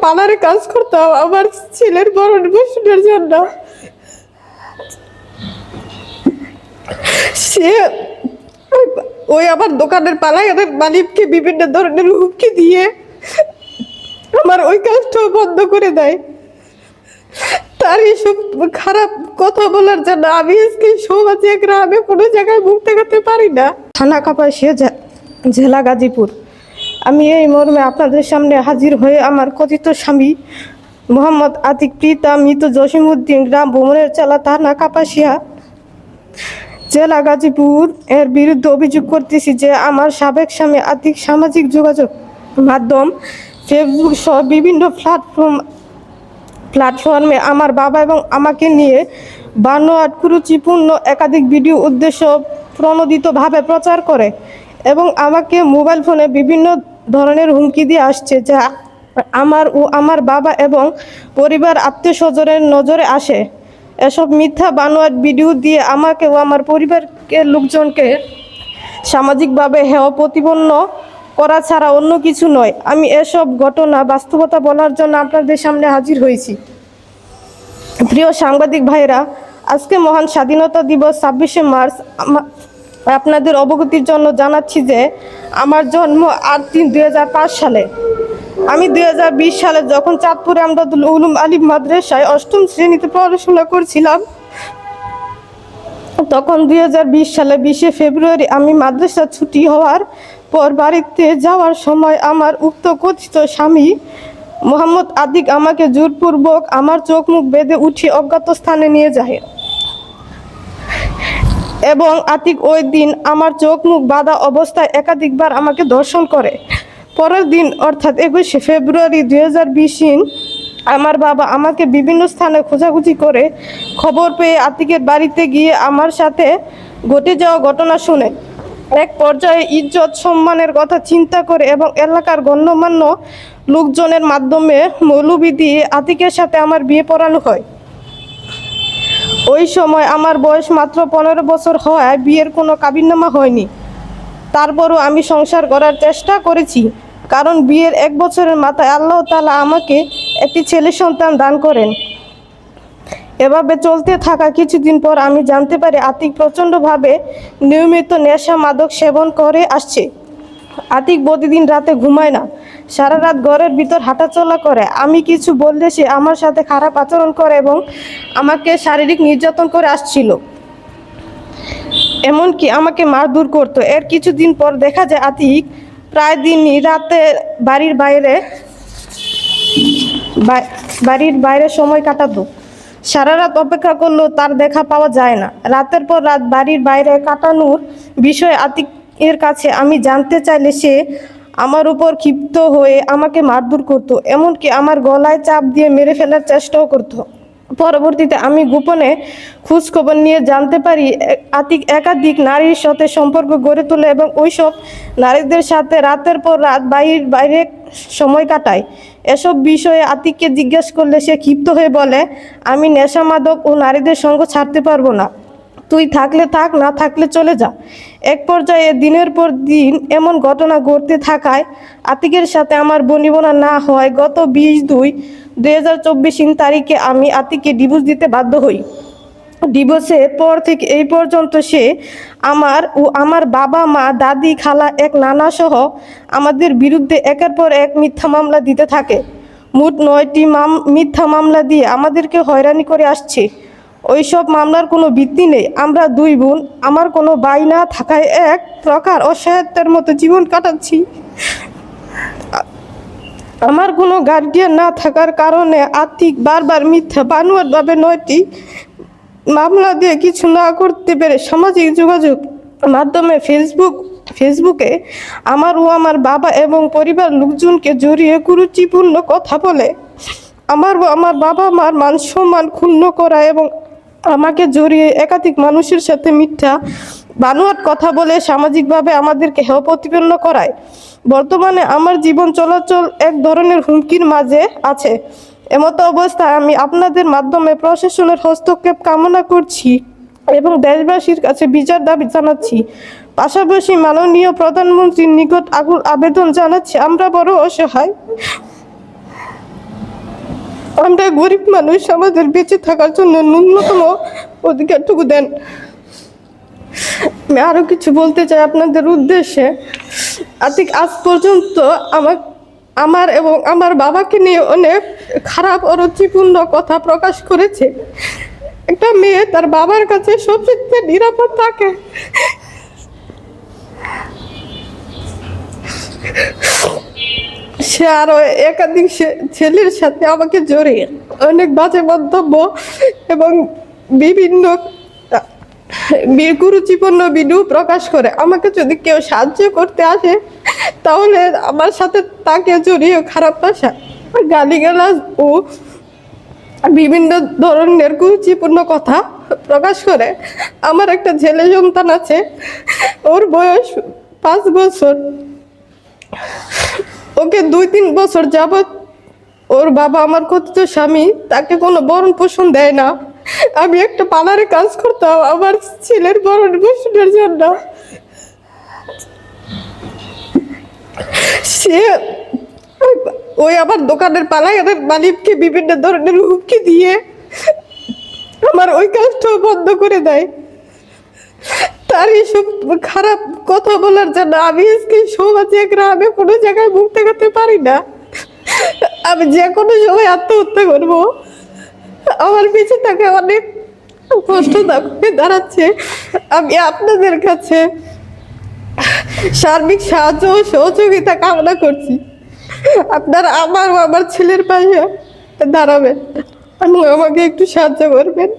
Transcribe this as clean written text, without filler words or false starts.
পার্লারে কাজ করতাম আমার ছেলের ভরণ পোষণের জন্য। সে ওই আমার দোকানের পার্লারের মালিককে বিভিন্ন ধরনের হুমকি দিয়ে আমার ওই কাজটাও বন্ধ করে দেয়। তার এইসব খারাপ কথা বলার জন্য আমি আজকে সমাজে গ্রামে কোনো জায়গায় মুখ দেখাতে পারি না। থানা কাপাসিয়া, জেলা গাজীপুর। আমি এই মর্মে আপনাদের সামনে হাজির হয়ে আমার কথিত স্বামী মোহাম্মদ আতিক পিতা মৃত জসিমউদ্দিন, গ্রাম ভ্রমণের চালা, থানা কাপাসিয়া, জেলা গাজীপুর এর বিরুদ্ধে অভিযোগ করতেছি যে আমার সাবেক স্বামী আতিক সামাজিক যোগাযোগ মাধ্যম ফেসবুক সহ বিভিন্ন প্ল্যাটফর্মে আমার বাবা এবং আমাকে নিয়ে বানোয়াট কুরুচিপূর্ণ একাধিক ভিডিও উদ্দেশ্য প্রণোদিতভাবে প্রচার করে এবং আমাকে মোবাইল ফোনে বিভিন্ন ধরনের হুমকি দিয়ে আসছে, যা আমার ও আমার বাবা এবং পরিবার আত্মীয় স্বজনের নজরে আসে। এসব মিথ্যা বানোয়াট ভিডিও দিয়ে আমাকে ও আমার পরিবারের লোকজনকে সামাজিকভাবে হেয় প্রতিপন্ন করা ছাড়া অন্য কিছু নয়। আমি এসব ঘটনা বাস্তবতা বলার জন্য আপনাদের সামনে হাজির হয়েছি। প্রিয় সাংবাদিক ভাইরা, আজকে মহান স্বাধীনতা দিবস 26শে মার্চ। আপনাদের অবগতির জন্য জানাচ্ছি যে আমার জন্ম 8/3/2005 সালে। আমি 2020 সালে যখন চাঁদপুরে আমদাদুল উলুম আলিম মাদ্রাসায় 8ম শ্রেণীতে পড়াশোনা করছিলাম, তখন 2020 সালে 20শে ফেব্রুয়ারি আমি মাদ্রাসা ছুটি হওয়ার পর বাড়িতে যাওয়ার সময় আমার উক্ত কথিত স্বামী মোহাম্মদ আতিক আমাকে জোরপূর্বক আমার চোখ মুখ বেঁধে উঠিয়ে অজ্ঞাত স্থানে নিয়ে যায় এবং আতিক ওই দিন আমার চোখ মুখ বাঁধা অবস্থায় একাধিকবার আমাকে ধর্ষণ করে। পরের দিন অর্থাৎ 21শে ফেব্রুয়ারি 2020 আমার বাবা আমাকে বিভিন্ন স্থানে খোঁজাখুঁজি করে খবর পেয়ে আতিকের বাড়িতে গিয়ে আমার সাথে ঘটে যাওয়া ঘটনা শুনে এক পর্যায়ে ইজ্জত সম্মানের কথা চিন্তা করে এবং এলাকার গণ্যমান্য লোকজনের মাধ্যমে মৌলবি দিয়ে আতিকের সাথে আমার বিয়ে পড়ানো হয়। ওই সময় আমার বয়স মাত্র 15 বছর হওয়ায় বিয়ের কোনো কাবিননামা হয়নি। তারপরও আমি সংসার করার চেষ্টা করেছি, কারণ বিয়ের 1 বছরের মাথায় আল্লাহ তাআলা আমাকে একটি ছেলে সন্তান দান করেন। এভাবে চলতে থাকা কিছুদিন পর আমি জানতে পারি আতিক প্রচণ্ডভাবে নিয়মিত নেশা মাদক সেবন করে আসছে। আতিক প্রতিদিন রাতে ঘুমায় না, সারা রাত ঘরের ভিতর হাঁটাচলা করে। আমি কিছু বললে সে আমার সাথে খারাপ আচরণ করে এবং আমাকে শারীরিক নির্যাতন করে আসছিল, এমনকি আমাকে মারধর করত। এর কিছুদিন পর দেখা যায় আতিক প্রায় দিনই রাতে বাড়ির বাইরে সময় কাটাতো। সারা রাত অপেক্ষা করলেও তার দেখা পাওয়া যায় না। রাতের পর রাত বাড়ির বাইরে কাটানোর বিষয়ে আতিকের কাছে আমি জানতে চাইলে সে আমার উপর ক্ষিপ্ত হয়ে আমাকে মারধর করত, এমনকি আমার গলায় চাপ দিয়ে মেরে ফেলার চেষ্টাও করত। পরবর্তীতে আমি গোপনে খোঁজখবর নিয়ে জানতে পারি আতিক একাধিক নারীর সাথে সম্পর্ক গড়ে তোলে এবং ওইসব নারীদের সাথে রাতের পর রাত বাইরে সময় কাটায়। এসব বিষয়ে আতিককে জিজ্ঞেস করলে সে ক্ষিপ্ত হয়ে বলে, আমি নেশা মাদক ও নারীদের সঙ্গ ছাড়তে পারবো না, তুই থাকলে থাক, না থাকলে চলে যা। এক পর্যায়ে দিনের পর দিন এমন ঘটনা ঘটতে থাকায় আতিকের সাথে আমার বনিবনা না হয় গত 20/2/2024 তারিখে আমি আতিককে ডিভোর্স দিতে বাধ্য হই। ডিভোর্সের পর থেকে এই পর্যন্ত সে আমার ও আমার বাবা মা দাদি খালা এক নানা সহ আমাদের বিরুদ্ধে একের পর এক মিথ্যা মামলা দিতে থাকে। মোট 9টি মিথ্যা মামলা দিয়ে আমাদেরকে হয়রানি করে আসছে। ওইসব মামলার কোনো ভিত্তি নেই। আমরা 2 বোন, আমার কোনো ভাই না থাকায় এক প্রকার অসহায়ত্বের মতো জীবন কাটাচ্ছি। আমার কোনো গার্ডিয়ান না থাকার কারণে আতিক বারবার মিথ্যা বানোয়াটভাবে 9টি মামলা দিয়ে কিছু না করতে পেরে সামাজিক যোগাযোগ মাধ্যমে ফেসবুকে আমার ও আমার বাবা এবং পরিবার লোকজনকে জড়িয়ে কুরুচিপূর্ণ কথা বলে আমার ও আমার বাবা মার মান সম্মান ক্ষুণ্ণ করা এবং আমাকে জড়িয়ে একাধিক মানুষের সাথে মিথ্যা বানোয়াট কথা বলে সামাজিকভাবে আমাদেরকে হেয় প্রতিপন্ন করায়। বর্তমানে আমার জীবন চলাচল এক ধরনের হুমকির মাঝে আছে। এমতো অবস্থায় আমি আপনাদের মাধ্যমে প্রশাসনের হস্তক্ষেপ কামনা করছি এবং দেশবাসীর কাছে বিচার দাবি জানাচ্ছি। পাশাপাশি মাননীয় প্রধানমন্ত্রীর নিকট আকুল আবেদন জানাচ্ছি, আমরা বড় অসহায়। আমরা গরিব মানুষ, আমাদের বেঁচে থাকার জন্য ন্যূনতম অধিকারটুকু দেন। আমি আরো কিছু বলতে চাই আপনাদের উদ্দেশ্যে। আজ পর্যন্ত আমার এবং আমার বাবাকে নিয়ে অনেক খারাপ অরুচিপূর্ণ কথা প্রকাশ করেছে। একটা মেয়ে তার বাবার কাছে সবচেয়ে নিরাপদ থাকে। সে আরো একাধিক ছেলের সাথে আমাকে জড়িয়ে অনেক বাজে মন্তব্য এবং বিভিন্ন কুরুচিপূর্ণ ভিডিও প্রকাশ করে। আমাকে যদি কেউ সাহায্য করতে আসে তাহলে আমার সাথে তাকে জড়িয়ে খারাপ ভাষা, গালিগালাজ ও বিভিন্ন ধরনের কুরুচিপূর্ণ কথা প্রকাশ করে। আমার একটা ছেলে সন্তান আছে, ওর বয়স 5 বছর। ওকে 2-3 বছর যাবৎ ওর বাবা, আমার কথিত স্বামী, তাকে কোনো ভরণ পোষণ দেয় না। আমি একটা পার্লারে কাজ করতাম আমার ছেলের ভরণ পোষণের জন্য। সে ওই আমার দোকানের পার্লারের মালিককে বিভিন্ন ধরনের হুমকি দিয়ে আমার ওই কাজটাও বন্ধ করে দেয়। তার এইসব খারাপ কথা বলার জন্য আমি আজকে সমাজে, গ্রামে কোনো জায়গায় মুখ দেখাতে পারি না। আমি যে কোনো সময় আত্মহত্যা করবো। আমার পিছে তাকে অনেক কষ্ট দাঁড়াচ্ছে। আমি আপনাদের কাছে সার্বিক সাহায্য ও সহযোগিতা কামনা করছি। আপনারা আমার ছেলের পাশে দাঁড়াবেন এবং আমাকে একটু সাহায্য করবেন।